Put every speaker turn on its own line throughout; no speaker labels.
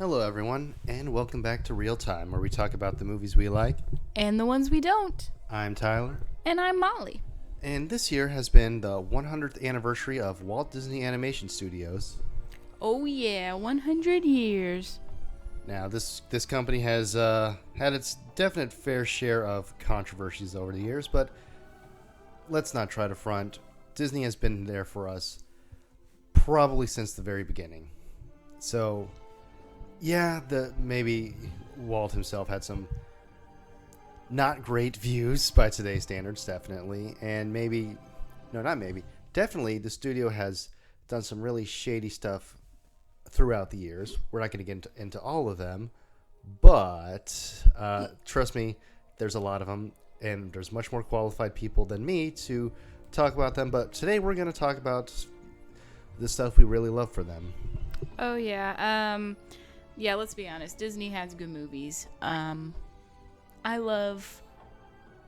Hello, everyone, and welcome back to Real Time, where we talk about the movies we like.
And the ones we don't.
I'm Tyler,
And I'm Molly.
and this year has been the 100th anniversary of Walt Disney Animation Studios.
Oh yeah, 100 years.
Now, this company has had its definite fair share of controversies over the years, but let's not try to front. Disney has been there for us probably since the very beginning. So, yeah, maybe Walt himself had some not great views by today's standards, definitely. And maybe, no, not maybe, definitely the studio has done some really shady stuff throughout the years. We're not going to get into all of them, but trust me, there's a lot of them, and there's much more qualified people than me to talk about them. But today we're going to talk about the stuff we really love for them.
Oh yeah. Yeah, let's be honest. Disney has good movies. I love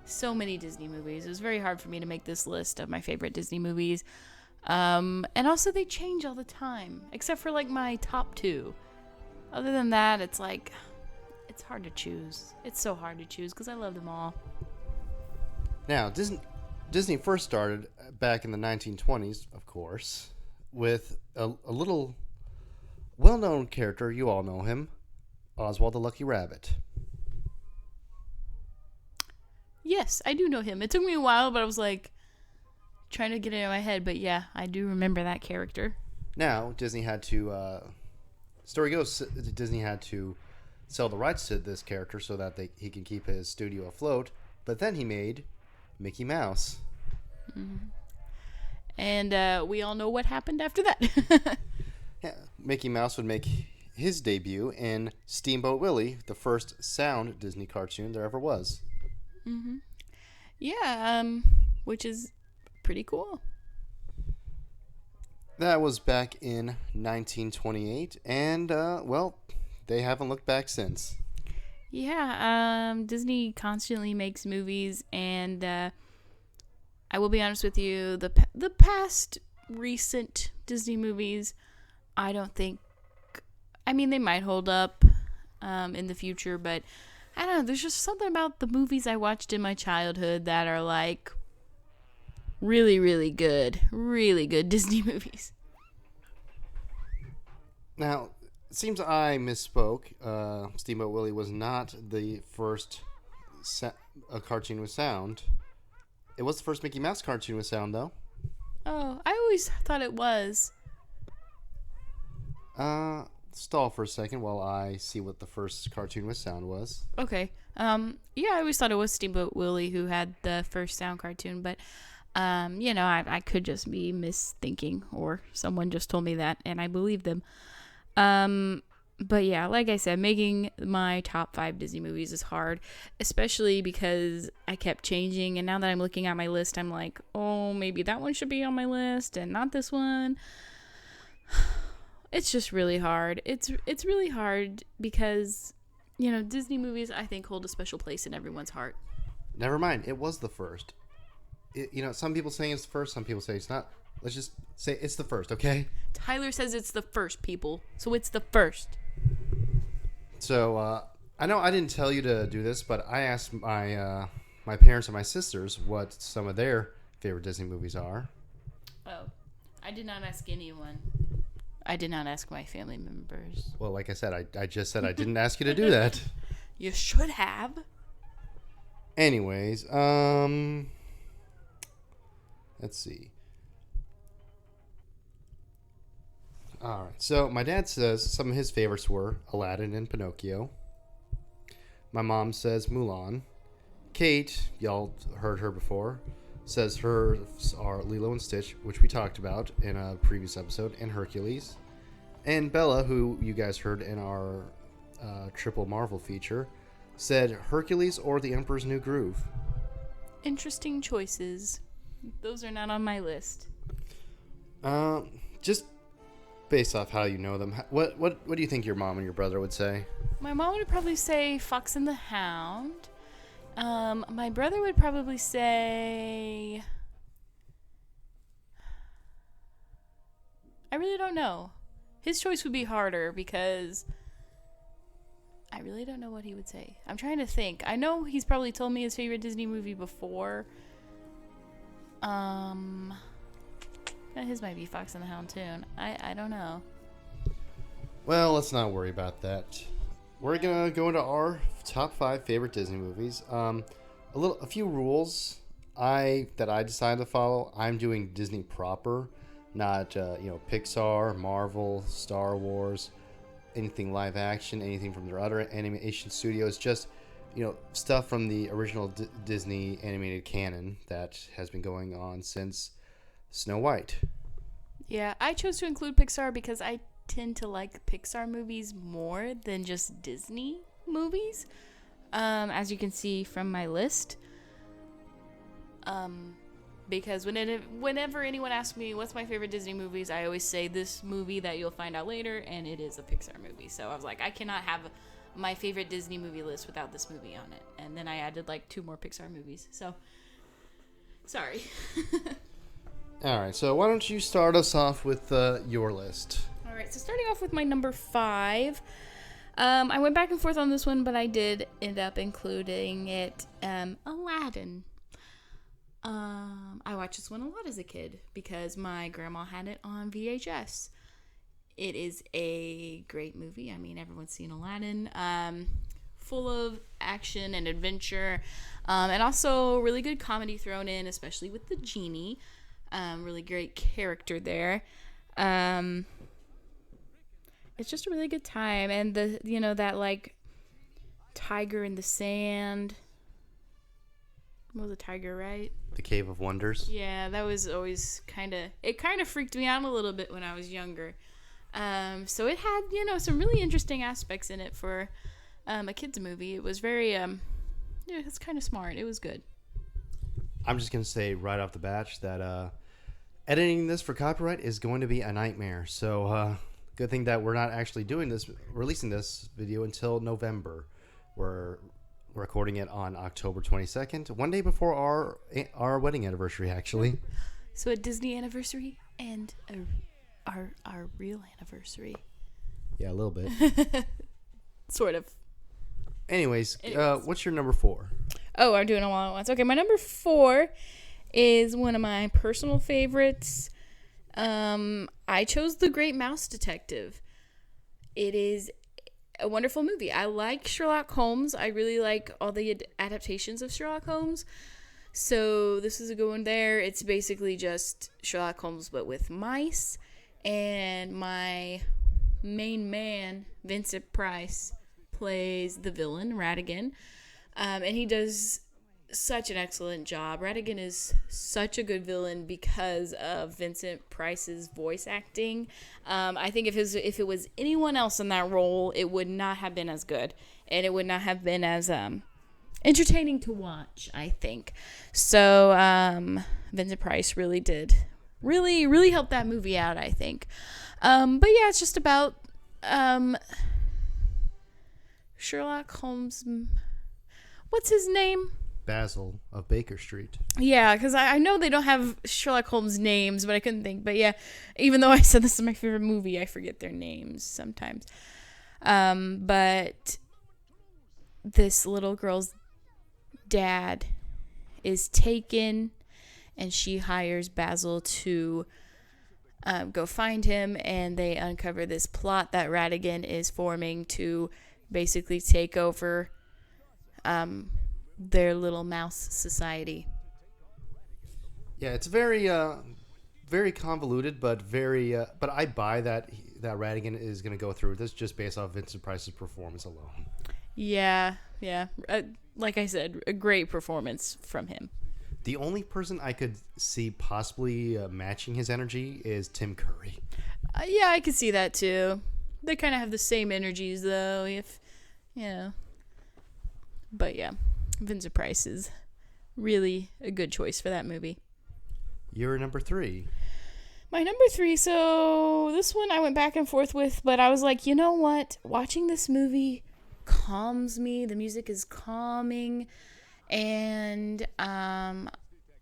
so many Disney movies. It was very hard for me to make this list of my favorite Disney movies. And also they change all the time, except for like my top 2. Other than that, it's hard to choose. It's so hard to choose because I love them all.
Now, Disney first started back in the 1920s, of course, with a little well-known character. You all know him, Oswald the Lucky Rabbit.
Yes, I do know him. It took me a while, but I was like trying to get it in my head. But yeah, I do remember that character.
Now, Disney had to, story goes, Disney had to sell the rights to this character so that he can keep his studio afloat. But then he made Mickey Mouse.
And we all know what happened after that.
Yeah, Mickey Mouse would make his debut in Steamboat Willie, the first sound Disney cartoon there ever was.
Yeah, which is pretty cool.
That was back in 1928, and, well, they haven't looked back since.
Yeah, Disney constantly makes movies, and I will be honest with you, the past recent Disney movies, I don't think. I mean, they might hold up in the future, but I don't know. There's just something about the movies I watched in my childhood that are like really, really good Disney movies.
Now, it seems I misspoke. Steamboat Willie was not the first cartoon with sound. It was the first Mickey Mouse cartoon with sound, though.
Oh, I always thought it was.
Stall for a second while I see what the first cartoon with sound was.
Okay. Yeah, I always thought it was Steamboat Willie who had the first sound cartoon, but I could just be misthinking, or someone just told me that and I believe them. But yeah, like I said, making my top 5 Disney movies is hard, especially because I kept changing, and now that I'm looking at my list, I'm like, oh, maybe that one should be on my list and not this one. It's just really hard. It's really hard because, Disney movies, I think, hold a special place in everyone's heart.
Never mind, it was the first. Some people say it's the first, some people say it's not. Let's just say it's the first, okay?
Tyler says it's the first, people. So it's the first.
So, I know I didn't tell you to do this, but I asked my parents and my sisters what some of their favorite Disney movies are.
Oh, I did not ask anyone. I did not ask my family members.
Well, like I said, I just said I didn't ask you to do that.
You should have.
Anyways, let's see. All right. So my dad says some of his favorites were Aladdin and Pinocchio. My mom says Mulan. Kate, y'all heard her before, says hers are Lilo and Stitch, which we talked about in a previous episode, and Hercules. And Bella, who you guys heard in our triple Marvel feature, said Hercules or The Emperor's New Groove.
Interesting choices. Those are not on my list.
Just based off how you know them, what do you think your mom and your brother would say?
My mom would probably say Fox and the Hound. My brother would probably say... I really don't know. His choice would be harder because I really don't know what he would say. I'm trying to think. I know he's probably told me his favorite Disney movie before. His might be Fox and the Hound too. I don't know.
Well, let's not worry about that. We're gonna go into our top 5 favorite Disney movies. A few rules that I decided to follow. I'm doing Disney proper, not Pixar, Marvel, Star Wars, anything live action, anything from their other animation studios. Just stuff from the original Disney animated canon that has been going on since Snow White.
Yeah, I chose to include Pixar because I tend to like Pixar movies more than just Disney movies, as you can see from my list. Because whenever anyone asks me what's my favorite Disney movies, I always say this movie that you'll find out later, and it is a Pixar movie. So I was like, I cannot have my favorite Disney movie list without this movie on it. And then I added like 2 more Pixar movies. So, sorry.
All right, so why don't you start us off with your list?
All right, so starting off with my number 5. I went back and forth on this one, but I did end up including it. Aladdin. I watched this one a lot as a kid because my grandma had it on VHS. It is a great movie. I mean, everyone's seen Aladdin. Full of action and adventure, and also really good comedy thrown in, especially with the genie. Really great character there. It's just a really good time, and that like tiger in the sand. What was a tiger, right?
The Cave of Wonders.
Yeah, that was always kind of freaked me out a little bit when I was younger. So it had, some really interesting aspects in it for a kids movie. It was very it's kind of smart. It was good.
I'm just going to say right off the bat that editing this for copyright is going to be a nightmare. So good thing that we're not actually releasing this video until November. We're recording it on October 22nd, one day before our wedding anniversary, actually.
So a Disney anniversary and our real anniversary.
Yeah, a little bit.
Sort of.
Anyways. What's your number 4?
Oh, I'm doing them all at once. Okay, my number 4 is one of my personal favorites. I chose The Great Mouse Detective. It is a wonderful movie. I like Sherlock Holmes. I really like all the adaptations of Sherlock Holmes. So this is a good one there. It's basically just Sherlock Holmes but with mice. And my main man, Vincent Price, plays the villain, Ratigan. And he does such an excellent job. Ratigan is such a good villain because of Vincent Price's voice acting. I think if it was anyone else in that role, it would not have been as good, and it would not have been as entertaining to watch, I think. So Vincent Price really helped that movie out, I think. But yeah, it's just about Sherlock Holmes. What's his name?
Basil of Baker Street.
Yeah, because I know they don't have Sherlock Holmes names, but I couldn't think. But yeah, even though I said this is my favorite movie, I forget their names sometimes. But this little girl's dad is taken, and she hires Basil to go find him, and they uncover this plot that Ratigan is forming to basically take over their little mouse society.
Yeah, it's very very convoluted, but but I buy that Ratigan is going to go through this just based off Vincent Price's performance alone.
Yeah. Like I said, a great performance from him.
The only person I could see possibly matching his energy is Tim Curry.
Yeah, I could see that too. They kind of have the same energies, though. But yeah, Vincent Price is really a good choice for that movie.
You're number 3.
My number 3, so this one I went back and forth with, but I was like, you know what? Watching this movie calms me. The music is calming, and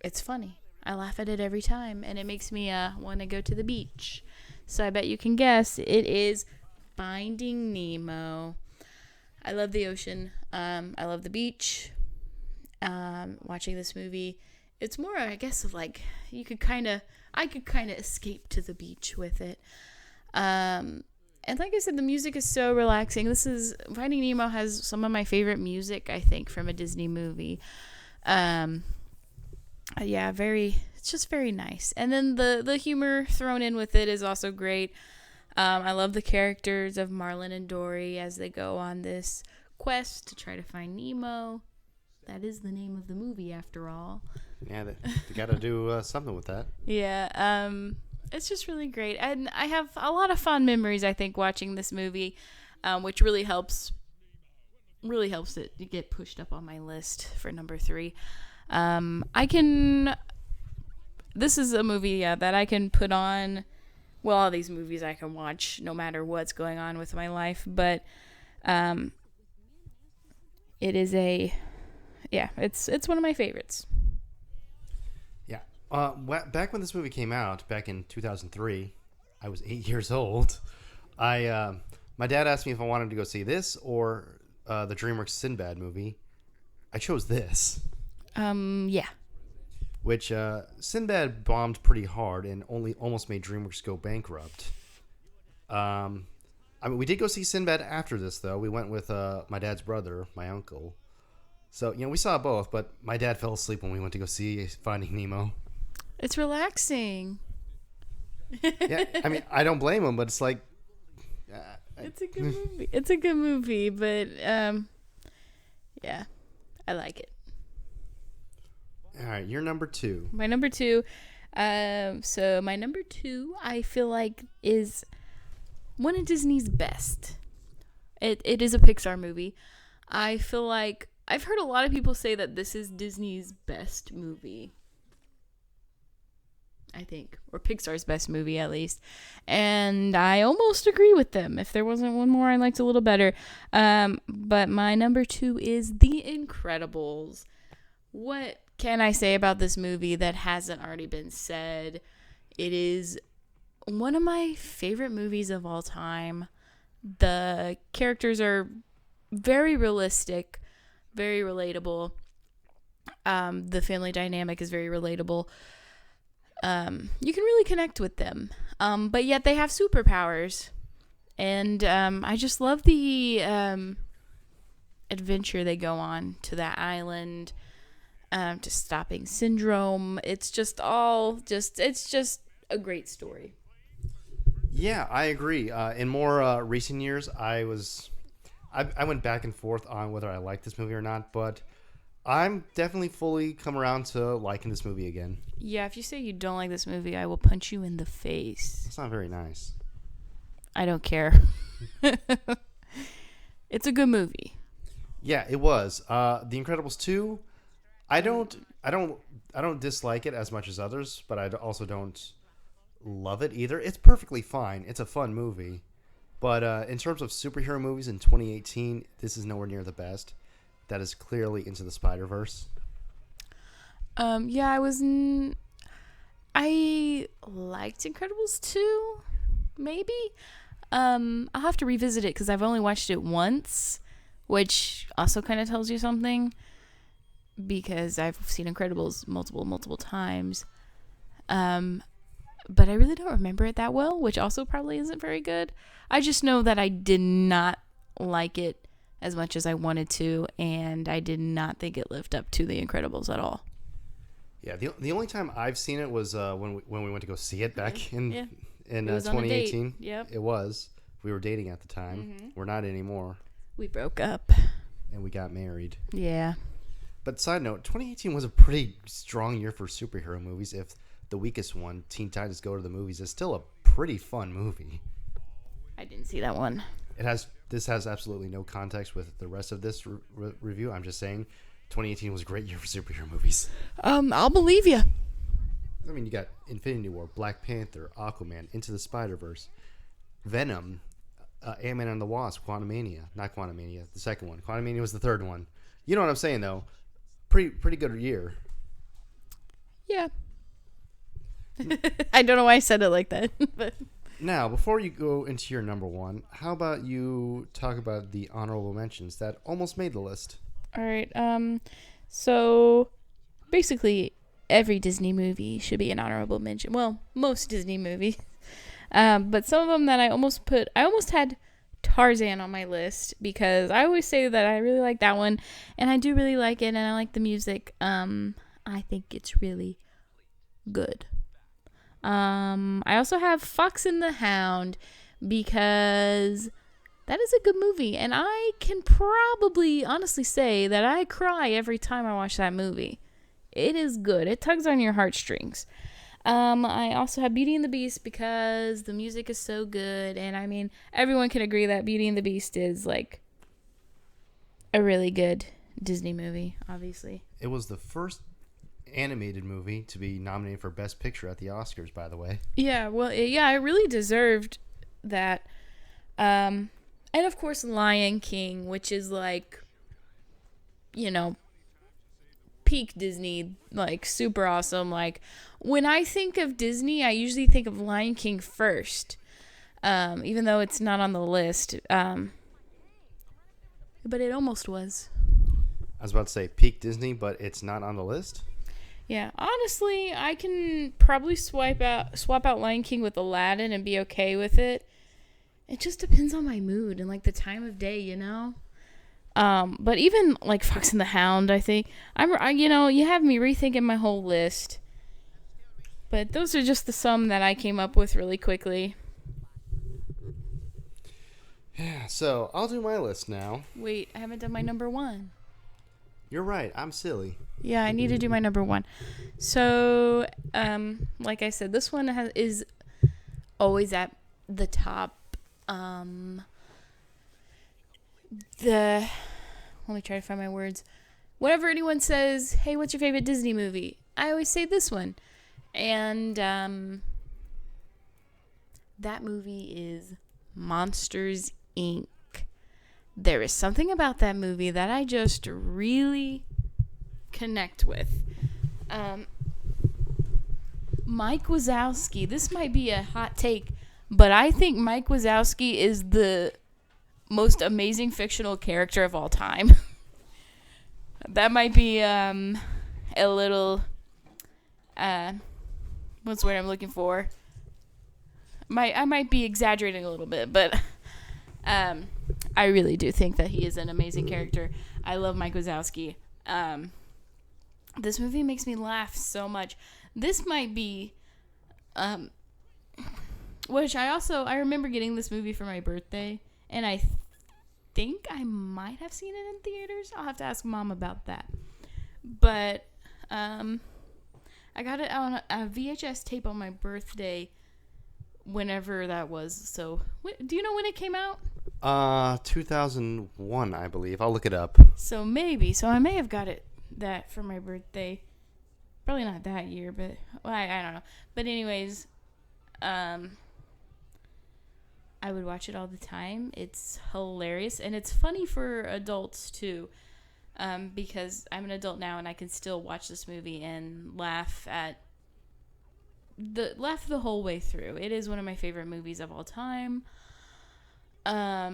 it's funny. I laugh at it every time, and it makes me want to go to the beach. So I bet you can guess it is Finding Nemo. I love the ocean. I love the beach. Watching this movie, it's more, I guess, of like I could kind of escape to the beach with it. And like I said, the music is so relaxing. Finding Nemo has some of my favorite music, I think, from a Disney movie. Yeah, it's just very nice. And then the humor thrown in with it is also great. I love the characters of Marlin and Dory as they go on this quest to try to find Nemo. That is the name of the movie, after all.
Yeah, they got to do something with that.
Yeah, it's just really great. And I have a lot of fond memories, I think, watching this movie, which really helps it get pushed up on my list for number 3. This is a movie that I can put on. Well, all these movies I can watch no matter what's going on with my life, but it is it's one of my favorites.
Yeah. Back when this movie came out, back in 2003, I was 8 years old. My dad asked me if I wanted to go see this or the DreamWorks Sinbad movie. I chose this.
Yeah.
Which Sinbad bombed pretty hard and almost made DreamWorks go bankrupt. We did go see Sinbad after this, though. We went with my dad's brother, my uncle. So, we saw both, but my dad fell asleep when we went to go see Finding Nemo.
It's relaxing.
Yeah, I don't blame him, but it's like...
it's a good movie. It's a good movie, but, yeah, I like it.
All right, you're number 2.
My number 2, so my number 2, I feel like is one of Disney's best. It is a Pixar movie. I feel like I've heard a lot of people say that this is Disney's best movie. I think, or Pixar's best movie at least, and I almost agree with them. If there wasn't one more I liked a little better, but my number 2 is The Incredibles. What can I say about this movie that hasn't already been said? It is one of my favorite movies of all time. The characters are very realistic, very relatable. The family dynamic is very relatable. You can really connect with them. But yet they have superpowers. And I just love the adventure they go on to that island. To stopping Syndrome. It's just a great story.
Yeah, I agree. In more recent years, I went back and forth on whether I liked this movie or not, but I'm definitely fully come around to liking this movie again.
Yeah, if you say you don't like this movie, I will punch you in the face.
It's not very nice.
I don't care. It's a good movie.
Yeah, it was. The Incredibles 2. I don't dislike it as much as others, but I also don't love it either. It's perfectly fine. It's a fun movie. But in terms of superhero movies in 2018, this is nowhere near the best. That is clearly Into the Spider-Verse.
Yeah, I liked Incredibles 2, maybe. I'll have to revisit it because I've only watched it once, which also kind of tells you something. Because I've seen Incredibles multiple times. But I really don't remember it that well, which also probably isn't very good. I just know that I did not like it as much as I wanted to, and I did not think it lived up to The Incredibles at all.
Yeah, the only time I've seen it was when we went to go see it back in 2018.
Yep.
It was. We were dating at the time. Mm-hmm. We're not anymore.
We broke up.
And we got married.
Yeah.
But side note, 2018 was a pretty strong year for superhero movies. If the weakest one, Teen Titans Go to the Movies, is still a pretty fun movie.
I didn't see that one.
This has absolutely no context with the rest of this review. I'm just saying 2018 was a great year for superhero movies.
I'll believe you.
I mean, you got Infinity War, Black Panther, Aquaman, Into the Spider-Verse, Venom, Ant-Man and the Wasp, Quantumania. Not Quantumania, the second one. Quantumania was the third one. You know what I'm saying, though. Pretty good year.
Yeah. I don't know why I said it like that, but
Now, before you go into your number one, how about you talk about the honorable mentions that almost made the list?
All right. So basically, every Disney movie should be an honorable mention. Well, most Disney movies. But some of them that I almost had Tarzan on my list because I always say that I really like that one, and I do really like it, and I like the music. I think it's really good. I also have Fox and the Hound because that is a good movie, and I can probably honestly say that I cry every time I watch that movie. It is good. It tugs on your heartstrings. I also have Beauty and the Beast because the music is so good, and I mean, everyone can agree that Beauty and the Beast is like a really good Disney movie, obviously.
It was the first animated movie to be nominated for Best Picture at the Oscars, by the way.
Yeah, well, it really deserved that. And of course, Lion King, which is like, peak Disney, like super awesome. Like when I think of Disney, I usually think of Lion King first, even though it's not on the list. But it almost was.
I was about to say peak Disney, but it's not on the list.
Yeah, honestly, I can probably swap out Lion King with Aladdin and be okay with it. It just depends on my mood and like the time of day, But even like Fox and the Hound, I think you have me rethinking my whole list. But those are just the some that I came up with really quickly.
Yeah, so I'll do my list now.
Wait, I haven't done my number one.
You're right, I'm silly.
Yeah, I need to do my number one. So, like I said, this one is always at the top. Let me try to find my words. Whenever anyone says, "Hey, what's your favorite Disney movie?" I always say this one, and that movie is Monsters Inc. There is something about that movie that I just really connect with. Mike Wazowski. This might be a hot take, but I think Mike Wazowski is the most amazing fictional character of all time. That might be a little what's the word I'm looking for? I might be exaggerating a little bit, but I really do think that he is an amazing character. I love Mike Wazowski. This movie makes me laugh so much. This might be which I remember getting this movie for my birthday, and I think I might have seen it in theaters. I'll have to ask Mom about that. But I got it on a VHS tape on my birthday, whenever that was. So, do you know when it came out?
2001, I believe. I'll look it up.
So maybe. So I may have got that for my birthday. Probably not that year, but I don't know. But anyways, I would watch it all the time. It's hilarious, and it's funny for adults too, because I'm an adult now and I can still watch this movie and laugh the whole way through. It is one of my favorite movies of all time. I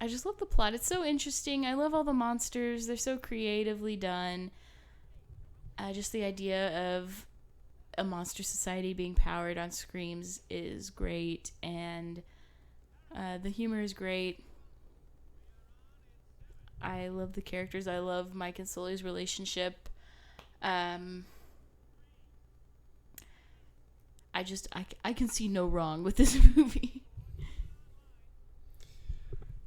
just love the plot. It's so interesting. I love all the monsters. They're so creatively done. Just the idea of a monster society being powered on screams is great, and the humor is great. I love the characters. I love Mike and Sully's relationship. I can see no wrong with this movie.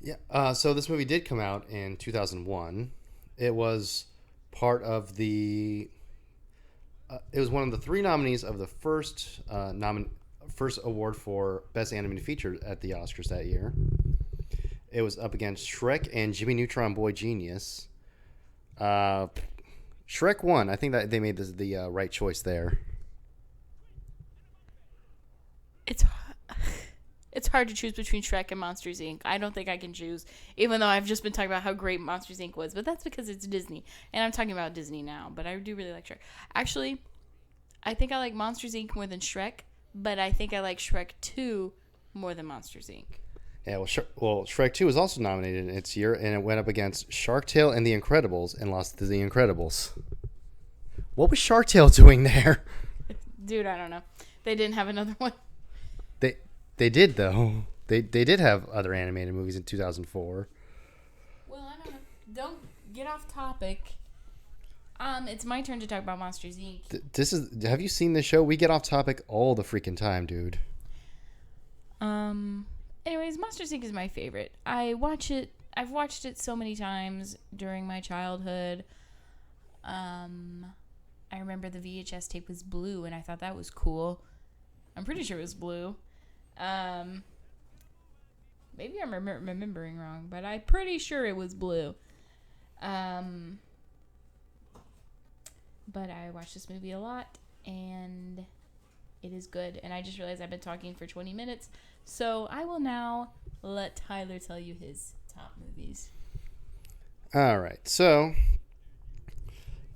Yeah. So this movie did come out in 2001. It was part of the. It was one of the 3 nominees of the first award for Best Animated Feature at the Oscars that year. It was up against Shrek and Jimmy Neutron Boy Genius. Shrek won. I think that they made the right choice there.
It's hard to choose between Shrek and Monsters, Inc. I don't think I can choose, even though I've just been talking about how great Monsters, Inc. was. But that's because it's Disney, and I'm talking about Disney now. But I do really like Shrek. Actually, I think I like Monsters, Inc. more than Shrek, but I think I like Shrek 2 more than Monsters Inc.
Yeah, well, Shrek 2 was also nominated in its year, and it went up against Shark Tale and The Incredibles and lost to The Incredibles. What was Shark Tale doing there?
Dude, I don't know. They didn't have another one.
They did, though. They did have other animated movies in 2004.
Well, I don't know. Don't get off topic. It's my turn to talk about Monsters Inc.
Have you seen this show? We get off topic all the freaking time, dude.
Anyways, Monsters Inc. is my favorite. I've watched it so many times during my childhood. I remember the VHS tape was blue, and I thought that was cool. I'm pretty sure it was blue. Maybe I'm remembering wrong, but I'm pretty sure it was blue. But I watched this movie a lot, and it is good. And I just realized I've been talking for 20 minutes, so I will now let Tyler tell you his top movies.
All right, so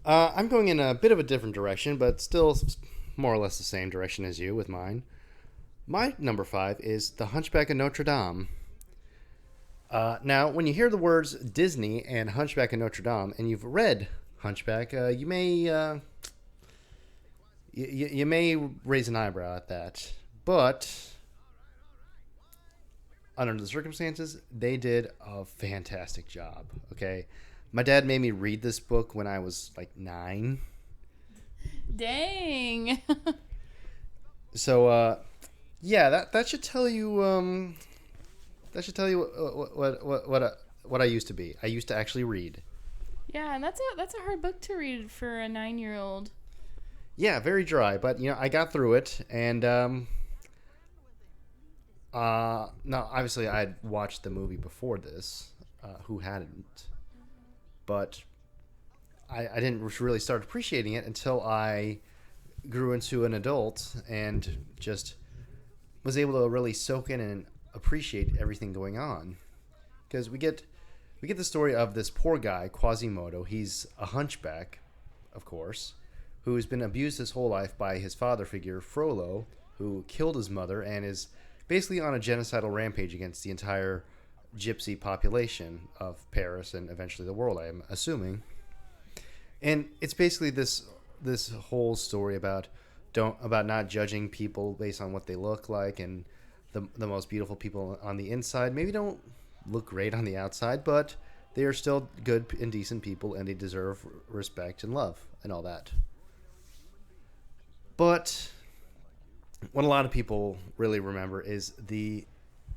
I'm going in a bit of a different direction, but still more or less the same direction as you with mine. My number 5 is The Hunchback of Notre Dame. Now, when you hear the words Disney and Hunchback of Notre Dame, and you've read Hunchback, you may you may raise an eyebrow at that, but under the circumstances, they did a fantastic job. Okay, my dad made me read this book when I was like 9.
Dang.
So, yeah, that should tell you. That should tell you what I used to be. I used to actually read.
Yeah, and that's a hard book to read for a 9-year-old.
Yeah, very dry, but I got through it, and now obviously I'd watched the movie before this. Who hadn't? But I didn't really start appreciating it until I grew into an adult and just was able to really soak in and appreciate everything going on, because we get the story of this poor guy Quasimodo. He's a hunchback, of course, who's been abused his whole life by his father figure Frollo, who killed his mother and is basically on a genocidal rampage against the entire gypsy population of Paris and eventually the world, I am assuming. And it's basically this whole story about not judging people based on what they look like, and the most beautiful people on the inside maybe don't look great on the outside, but they are still good and decent people, and they deserve respect and love and all that. But what a lot of people really remember is the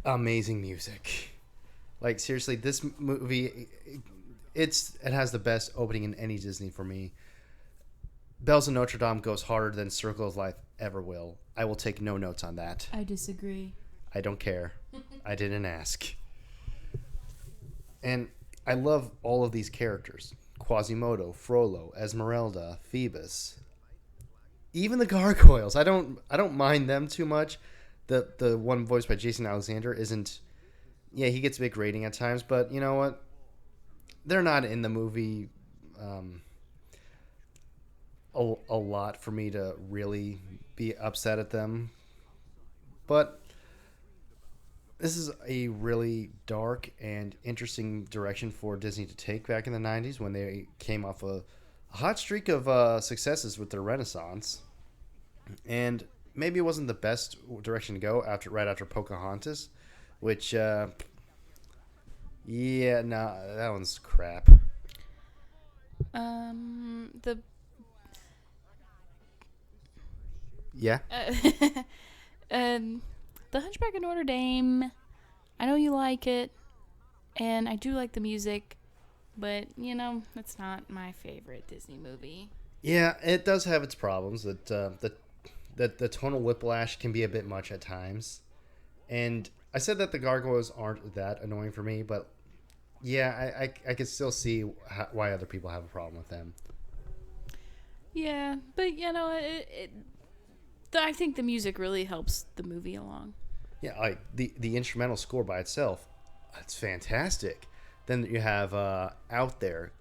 amazing music. Like, seriously, this movie, it has the best opening in any Disney for me. Bells of Notre Dame goes harder than Circle of Life ever will. I will take no notes on that.
I disagree.
I don't care. I didn't ask. And I love all of these characters. Quasimodo, Frollo, Esmeralda, Phoebus. Even the gargoyles. I don't mind them too much. The one voiced by Jason Alexander isn't... Yeah, he gets a big rating at times, but you know what? They're not in the movie a lot for me to really be upset at them. But this is a really dark and interesting direction for Disney to take back in the 90s when they came off a hot streak of successes with their Renaissance. And maybe it wasn't the best direction to go right after Pocahontas, which, that one's crap. Yeah?
The Hunchback of Notre Dame, I know you like it, and I do like the music, but, that's not my favorite Disney movie.
Yeah, it does have its problems. That the tonal whiplash can be a bit much at times. And I said that the gargoyles aren't that annoying for me, but yeah, I can still see why other people have a problem with them.
Yeah, but, I think the music really helps the movie along.
Yeah, like the instrumental score by itself, it's fantastic. Then you have Out There,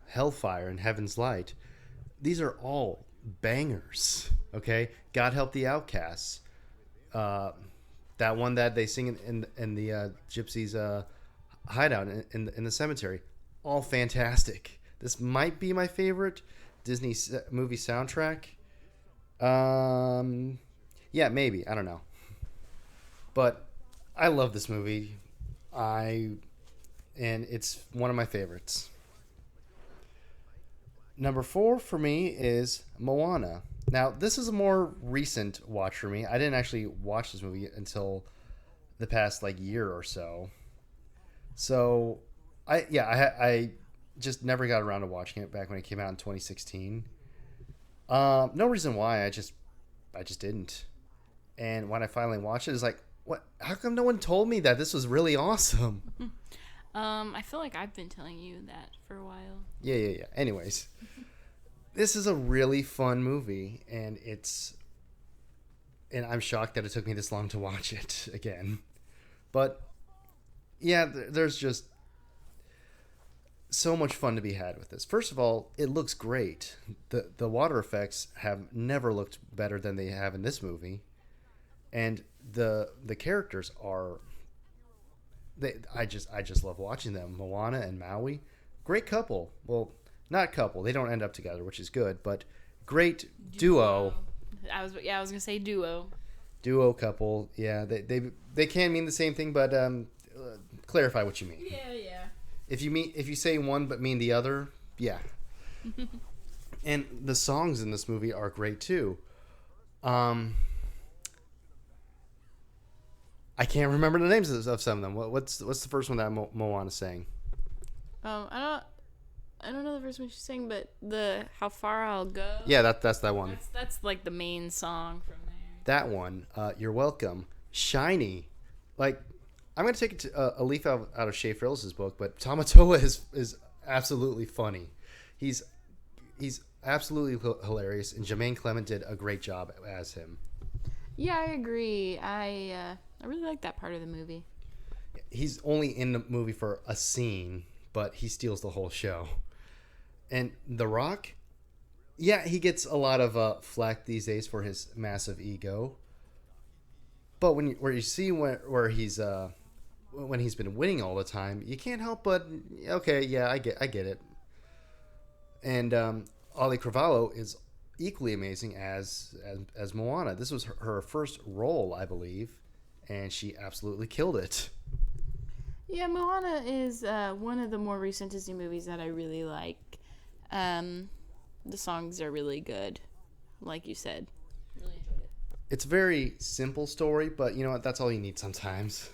Hellfire, and Heaven's Light. These are all bangers. Okay, God Help the Outcasts. That one that they sing in the gypsies hideout in the cemetery. All fantastic. This might be my favorite Disney movie soundtrack. Yeah, maybe, I don't know, but I love this movie. I and it's one of my favorites. Number 4 for me is Moana. Now, this is a more recent watch for me. I didn't actually watch this movie until the past like year or so. So, I just never got around to watching it back when it came out in 2016. No reason why. I just didn't. And when I finally watched it, it's like, what? How come no one told me that this was really awesome?
I feel like I've been telling you that for a while.
Yeah. Anyways, this is a really fun movie, and I'm shocked that it took me this long to watch it again. But yeah, there's just so much fun to be had with this. First of all, it looks great. The water effects have never looked better than they have in this movie, and the characters are. I just love watching them. Moana and Maui, great couple. Well, not couple. They don't end up together, which is good, but great duo.
I was gonna say duo.
Duo couple. Yeah, they can mean the same thing, but clarify what you mean.
Yeah.
If you say one but mean the other, yeah. And the songs in this movie are great too. I can't remember the names of some of them. What's the first one that Moana sang?
I don't know the first one she's saying, but the How Far I'll Go.
Yeah, that's that one.
That's like the main song from there.
That one. You're Welcome. Shiny. Like, I'm gonna take a leaf out of Shea Frills' book, but Tamatoa is absolutely funny. He's absolutely hilarious, and Jermaine Clement did a great job as him.
Yeah, I agree. I really like that part of the movie.
He's only in the movie for a scene, but he steals the whole show. And The Rock, yeah, he gets a lot of flack these days for his massive ego. But where you see where he's when he's been winning all the time, you can't help but okay, yeah, I get it. And Ali Cravalho is equally amazing as Moana. This was her first role, I believe, and she absolutely killed it.
Yeah, Moana is one of the more recent Disney movies that I really like. The songs are really good, like you said. Really enjoyed it.
It's a very simple story, but you know what? That's all you need sometimes.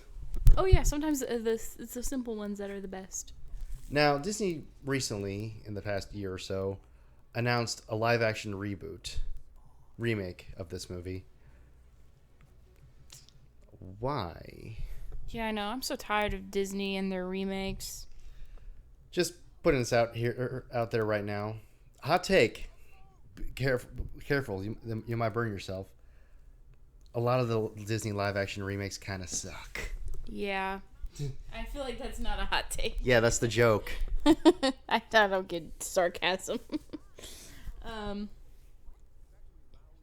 Oh yeah, sometimes it's the simple ones that are the best.
Now, Disney recently, in the past year or so, announced a live-action remake of this movie. Why?
Yeah, I know. I'm so tired of Disney and their remakes.
Just putting this out there right now. Hot take. Careful. You might burn yourself. A lot of the Disney live-action remakes kind of suck.
Yeah. I feel like that's not a hot take.
Yeah, that's the joke.
I don't get sarcasm.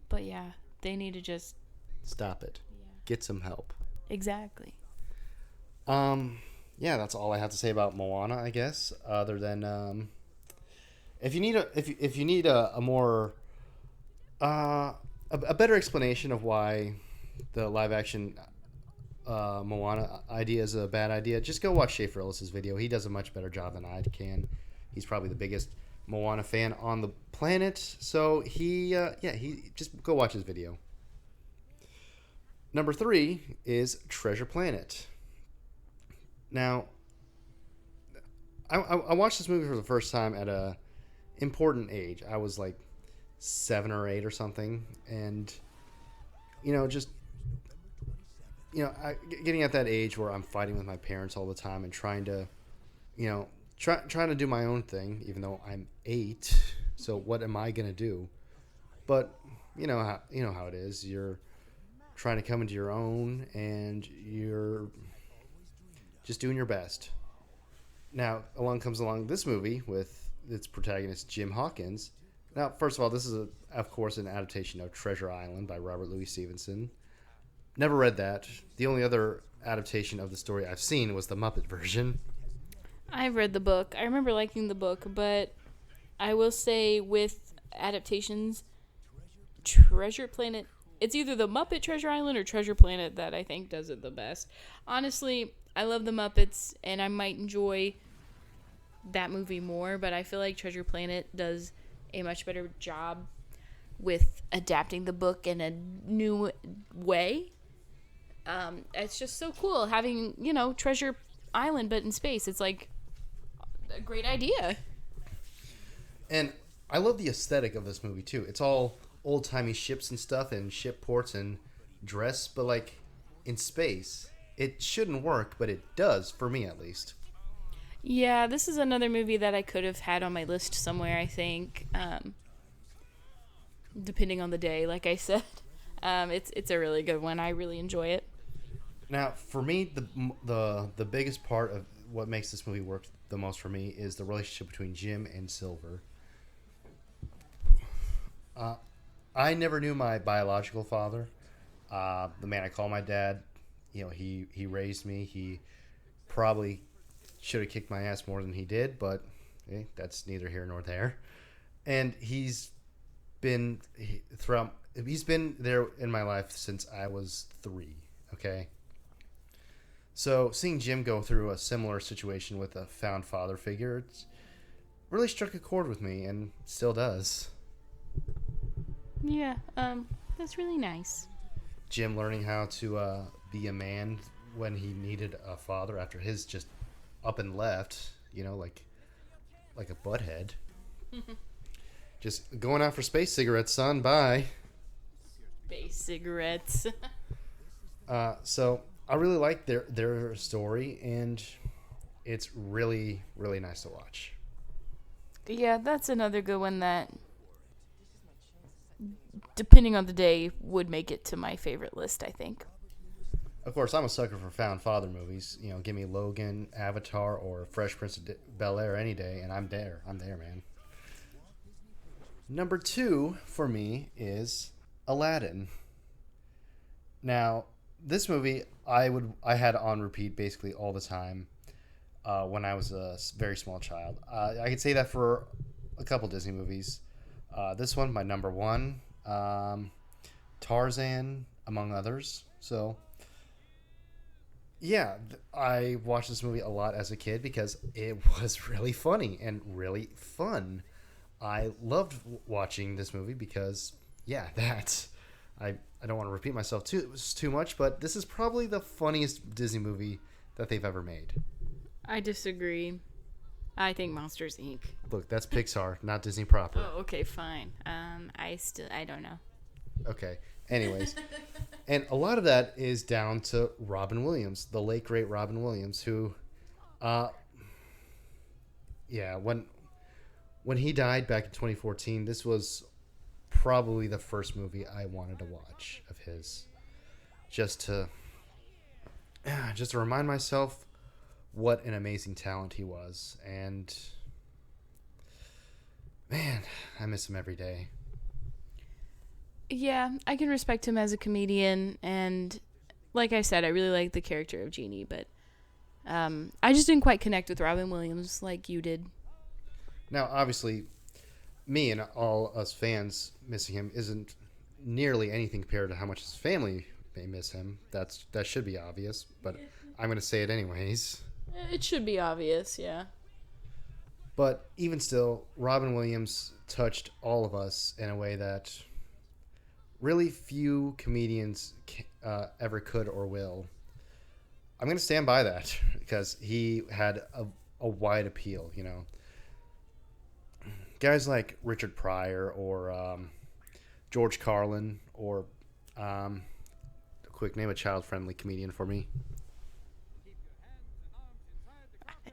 But yeah, they need to just
stop it.
Yeah.
Get some help.
Exactly.
Yeah, that's all I have to say about Moana, I guess. Other than if you need a more a better explanation of why the live action Moana idea is a bad idea, just go watch Schaefer Ellis's video. He does a much better job than I can. He's probably the biggest Moana fan on the planet, so he just go watch his video. Number 3 is Treasure Planet. Now, I watched this movie for the first time at a important age. I was like 7 or 8 or something, and getting at that age where I'm fighting with my parents all the time and trying to, trying to do my own thing, even though I'm 8. So what am I gonna do? But you know how it is. You're trying to come into your own, and you're just doing your best. Now, along comes this movie with its protagonist Jim Hawkins, Now, first of all, this is, of course, an adaptation of Treasure Island by Robert Louis Stevenson. Never read that. The only other adaptation of the story I've seen was the Muppet version.
I've read the book. I remember liking the book, but I will say with adaptations, Treasure Planet, it's either the Muppet Treasure Island or Treasure Planet that I think does it the best. Honestly, I love the Muppets, and I might enjoy that movie more, but I feel like Treasure Planet does a much better job with adapting the book in a new way. It's just so cool having, Treasure Island, but in space. It's like a great idea.
And I love the aesthetic of this movie, too. It's all old-timey ships and stuff and ship ports and dress, but, like, in space. It shouldn't work, but it does, for me at least.
Yeah, this is another movie that I could have had on my list somewhere, I think. Depending on the day, like I said. It's a really good one. I really enjoy it.
Now, for me, the biggest part of what makes this movie work the most for me is the relationship between Jim and Silver. I never knew my biological father, the man I call my dad. He raised me. He probably should have kicked my ass more than he did, but that's neither here nor there. And he's been there in my life since I was 3. Okay. So seeing Jim go through a similar situation with a found father figure, it's really struck a chord with me, and still does.
Yeah, that's really nice.
Jim learning how to be a man when he needed a father after his just up and left, like a butthead. Just going out for space cigarettes, son. Bye.
Space cigarettes.
So I really like their story, and it's really, really nice to watch.
Yeah, that's another good one that, depending on the day, would make it to my favorite list, I think.
Of course, I'm a sucker for found father movies. Give me Logan, Avatar, or Fresh Prince of Bel-Air any day, and I'm there. I'm there, man. Number 2 for me is Aladdin. Now, this movie I had on repeat basically all the time when I was a very small child. I could say that for a couple Disney movies. This one, my number 1, Tarzan, among others. So, yeah, I watched this movie a lot as a kid because it was really funny and really fun. I loved watching this movie because, I don't want to repeat myself too much, but this is probably the funniest Disney movie that they've ever made.
I disagree. I think Monsters, Inc.
Look, that's Pixar, not Disney proper.
Oh, okay, fine. I don't know.
Okay. Anyways, and a lot of that is down to Robin Williams, the late great Robin Williams, who, when he died back in 2014, this was probably the first movie I wanted to watch of his, just to remind myself what an amazing talent he was. And man, I miss him every day.
Yeah, I can respect him as a comedian, and like I said, I really like the character of Genie, but I just didn't quite connect with Robin Williams like you did.
Now, obviously, me and all us fans missing him isn't nearly anything compared to how much his family may miss him. That should be obvious, but I'm going to say it anyways.
It should be obvious, yeah.
But even still, Robin Williams touched all of us in a way that really few comedians ever could or will. I'm going to stand by that because he had a wide appeal, Guys like Richard Pryor or George Carlin or, quick, name a child-friendly comedian for me.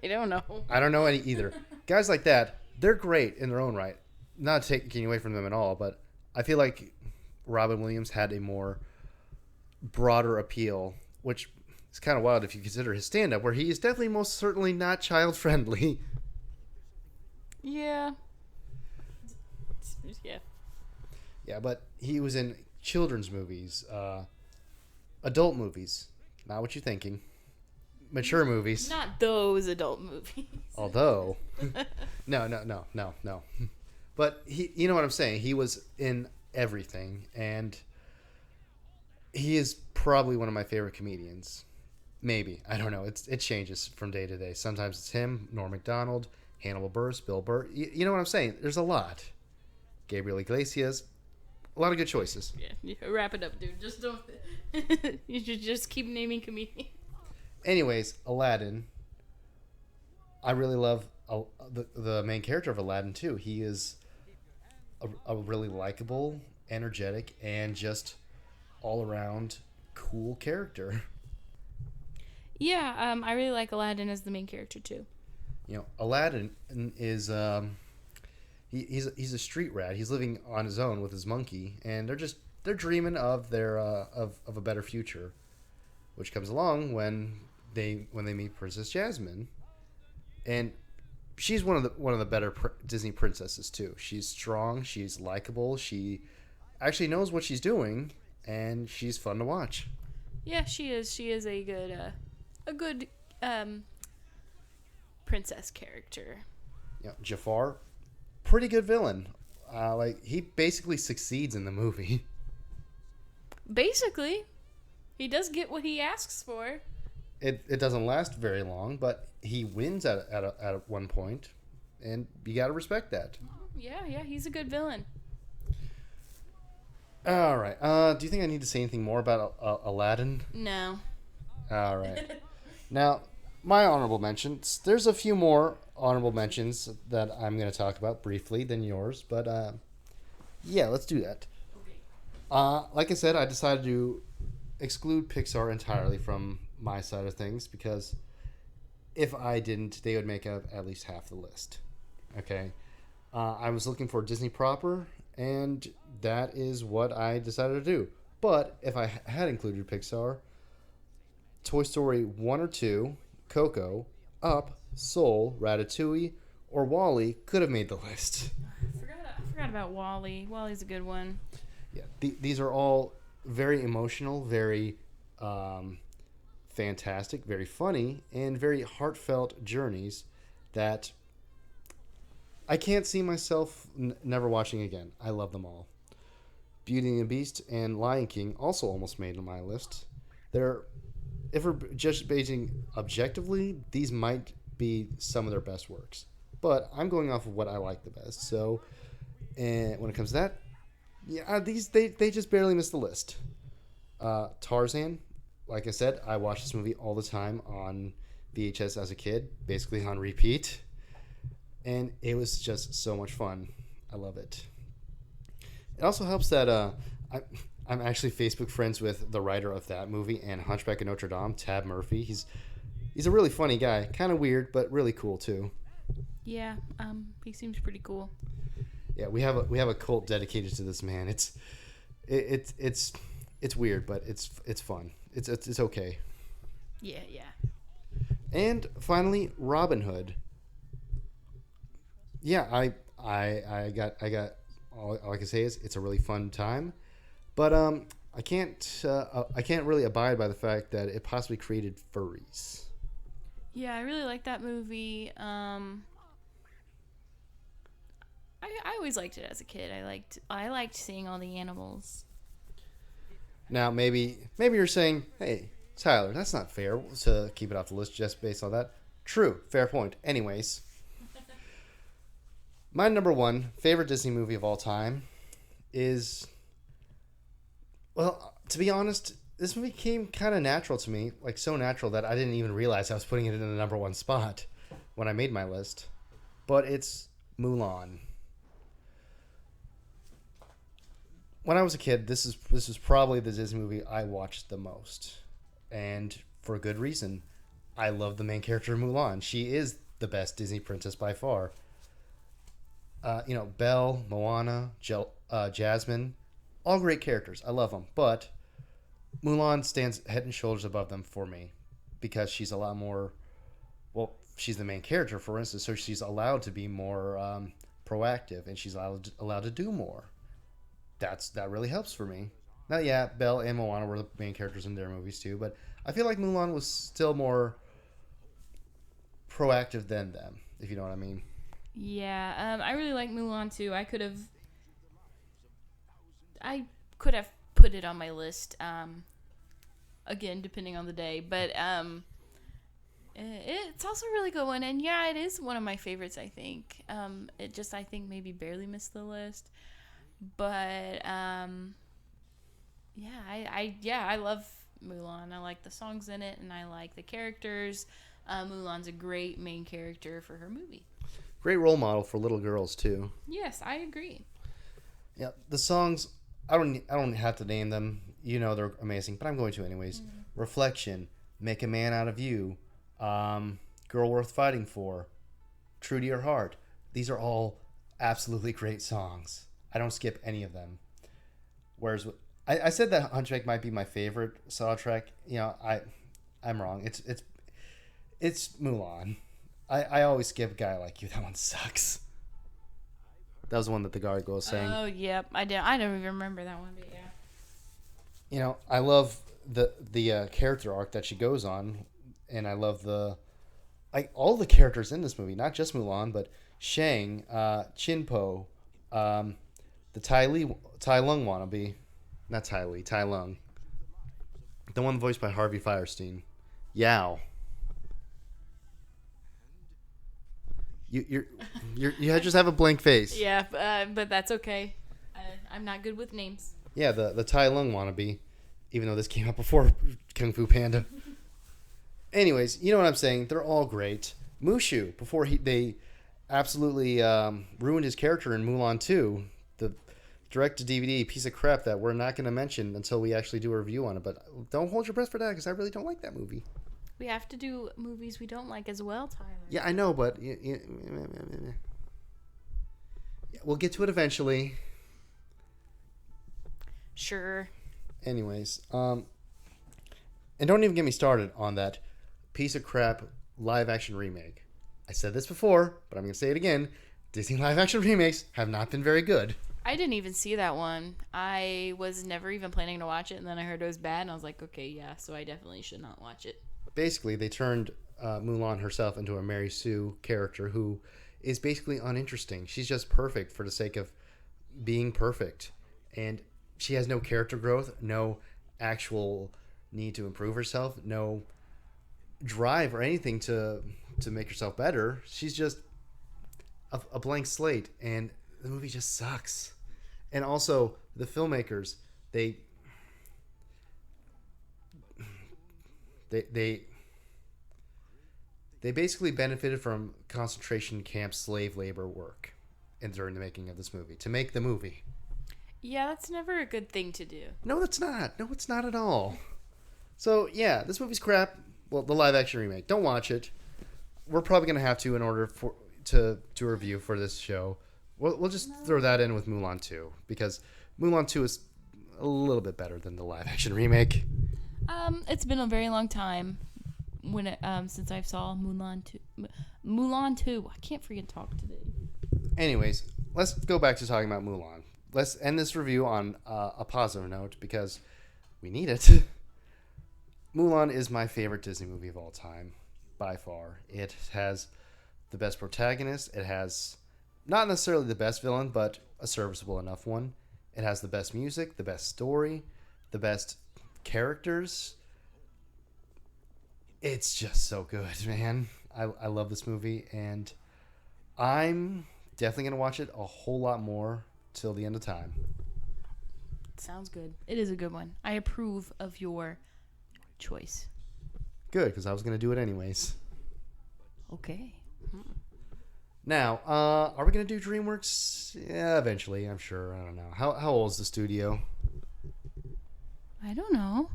I don't know.
I don't know any either. Guys like that, they're great in their own right. Not taking away from them at all, but I feel like Robin Williams had a more broader appeal, which is kind of wild if you consider his stand-up, where he is definitely most certainly not child-friendly.
Yeah. Yeah.
Yeah, but he was in children's movies, adult movies. Not what you're thinking. Mature movies.
Not those adult movies.
Although, no. But you know what I'm saying. He was in everything, and he is probably one of my favorite comedians. Maybe, I don't know. It changes from day to day. Sometimes it's him, Norm Macdonald, Hannibal Buress, Bill Burr. You know what I'm saying? There's a lot. Gabriel Iglesias, a lot of good choices.
Yeah, wrap it up, dude. Just don't. You should just keep naming comedians.
Anyways, Aladdin. I really love the main character of Aladdin too. He is a really likable, energetic, and just all around cool character.
Yeah, I really like Aladdin as the main character too.
You know, Aladdin is he's a street rat. He's living on his own with his monkey, and they're dreaming of their of a better future, which comes along when they meet Princess Jasmine, and she's one of the better Disney princesses too. She's strong, she's likable, she actually knows what she's doing, and she's fun to watch.
Yeah, she is. She is a good princess character.
You know, Jafar, pretty good villain. Like he basically succeeds in the movie.
Basically, he does get what he asks for.
It doesn't last very long, but he wins at one point, and you got to respect that.
Yeah, he's a good villain.
All right. Do you think I need to say anything more about Aladdin?
No.
All right. Now, my honorable mentions. There's a few more honorable mentions that I'm going to talk about briefly than yours, but yeah, let's do that. Like I said, I decided to exclude Pixar entirely from my side of things because if I didn't, they would make up at least half the list. Okay. I was looking for Disney proper, and that is what I decided to do. But if I had included Pixar, Toy Story 1 or 2, Coco, Up, Soul, Ratatouille, or WALL-E could have made the list.
I forgot about WALL-E. WALL-E's a good one.
Yeah, these are all very emotional, very fantastic, very funny, and very heartfelt journeys that I can't see myself never watching again. I love them all. Beauty and the Beast and Lion King also almost made my list. If we're just basing objectively, these might be some of their best works. But I'm going off of what I like the best. So, and when it comes to that, yeah, they just barely missed the list. Tarzan, like I said, I watched this movie all the time on VHS as a kid, basically on repeat. And it was just so much fun. I love it. It also helps that I'm actually Facebook friends with the writer of that movie and Hunchback of Notre Dame, Tab Murphy. He's a really funny guy, kind of weird, but really cool too.
Yeah, he seems pretty cool.
Yeah, we have a cult dedicated to this man. It's weird, but it's fun. It's okay.
Yeah.
And finally, Robin Hood. Yeah, I got all I can say is it's a really fun time, but I can't really abide by the fact that it possibly created furries.
Yeah, I really like that movie. I always liked it as a kid. I liked seeing all the animals.
Now maybe you're saying, hey Tyler, that's not fair to keep it off the list just based on that. True, fair point. Anyways. My number one favorite Disney movie of all time is, well, to be honest, this movie came kind of natural to me, like so natural that I didn't even realize I was putting it in the number one spot when I made my list. But it's Mulan. When I was a kid, this is probably the Disney movie I watched the most, and for a good reason. I love the main character of Mulan. She is the best Disney princess by far. Belle, Moana, Jasmine, all great characters. I love them. But Mulan stands head and shoulders above them for me because she's a lot more, well, she's the main character, for instance, so she's allowed to be more proactive, and she's allowed to do more. That really helps for me. Now, yeah, Belle and Moana were the main characters in their movies too, but I feel like Mulan was still more proactive than them, if you know what I mean.
Yeah, I really like Mulan too. I could have put it on my list. Again, depending on the day, but it's also a really good one, and yeah, it is one of my favorites. I think. I think maybe barely missed the list, but yeah, I love Mulan. I like the songs in it, and I like the characters. Mulan's a great main character for her movie.
Great role model for little girls too.
Yes, I agree.
Yeah, the songs I don't have to name them. You know they're amazing, but I'm going to anyways. Mm-hmm. Reflection, Make a Man Out of You, Girl Worth Fighting For, True to Your Heart. These are all absolutely great songs. I don't skip any of them. Whereas I said that Hunchback might be my favorite soundtrack. You know, I'm wrong. It's Mulan. I always skip A Guy Like You. That one sucks. That was the one that the gargoyle sang.
Oh, yep. I don't even remember that one, but yeah.
You know, I love the character arc that she goes on, and I love all the characters in this movie, not just Mulan, but Shang, Chin-Po, the Tai Lung wannabe. Not Tai Li, Tai Lung. The one voiced by Harvey Fierstein. Yao. You just have a blank face.
Yeah, but that's okay. I'm not good with names.
Yeah, the Tai Lung wannabe, even though this came out before Kung Fu Panda. Anyways, you know what I'm saying. They're all great. Mushu, before they absolutely ruined his character in Mulan 2, the direct-to-DVD piece of crap that we're not going to mention until we actually do a review on it. But don't hold your breath for that, because I really don't like that movie.
We have to do movies we don't like as well, Tyler.
Yeah, I know, but we'll get to it eventually.
Sure.
Anyways, and don't even get me started on that piece of crap live-action remake. I said this before, but I'm going to say it again. Disney live-action remakes have not been very good.
I didn't even see that one. I was never even planning to watch it, and then I heard it was bad, and I was like, okay, yeah, so I definitely should not watch it.
Basically, they turned Mulan herself into a Mary Sue character who is basically uninteresting. She's just perfect for the sake of being perfect. And she has no character growth, no actual need to improve herself, no drive or anything to make herself better. She's just a blank slate, and the movie just sucks. And also, the filmmakers, they basically benefited from concentration camp slave labor work during the making of this movie to make the movie.
Yeah, that's never a good thing to do.
No, that's not. No, it's not at all. So, yeah, this movie's crap. Well, the live-action remake. Don't watch it. We're probably going to have to in order to review for this show. We'll just throw that in with Mulan 2, because Mulan 2 is a little bit better than the live-action remake.
It's been a very long time since I saw Mulan 2. Mulan 2. I can't freaking talk today.
Anyways, let's go back to talking about Mulan. Let's end this review on a positive note, because we need it. Mulan is my favorite Disney movie of all time, by far. It has the best protagonist. It has not necessarily the best villain, but a serviceable enough one. It has the best music, the best story, the best characters. It's just so good, man. I love this movie, and I'm definitely going to watch it a whole lot more till the end of time.
Sounds good. It is a good one. I approve of your choice.
Good, because I was going to do it anyways.
Okay.
Now, are we going to do DreamWorks? Yeah, eventually, I'm sure. I don't know. How old is the studio?
I don't know.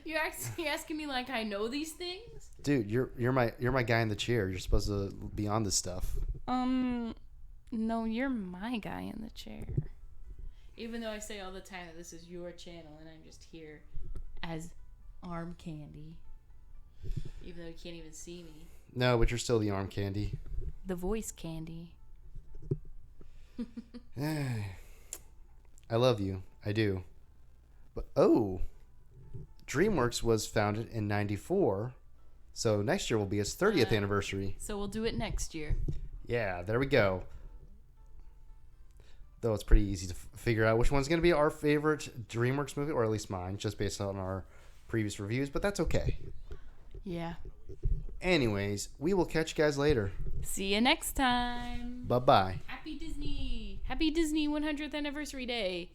You're asking me like I know these things?
Dude, you're my guy in the chair. You're supposed to be on this stuff.
No, you're my guy in the chair. Even though I say all the time that this is your channel and I'm just here as arm candy. Even though you can't even see me.
No, but you're still the arm candy.
the voice candy.
I love you. I do. But DreamWorks was founded in 94. So next year will be its 30th anniversary.
So we'll do it next year.
Yeah, there we go. Though it's pretty easy to figure out which one's going to be our favorite DreamWorks movie, or at least mine, just based on our previous reviews, but that's okay.
Yeah.
Anyways, we will catch you guys later.
See you next time.
Bye-bye.
Happy Disney. Happy Disney 100th Anniversary Day.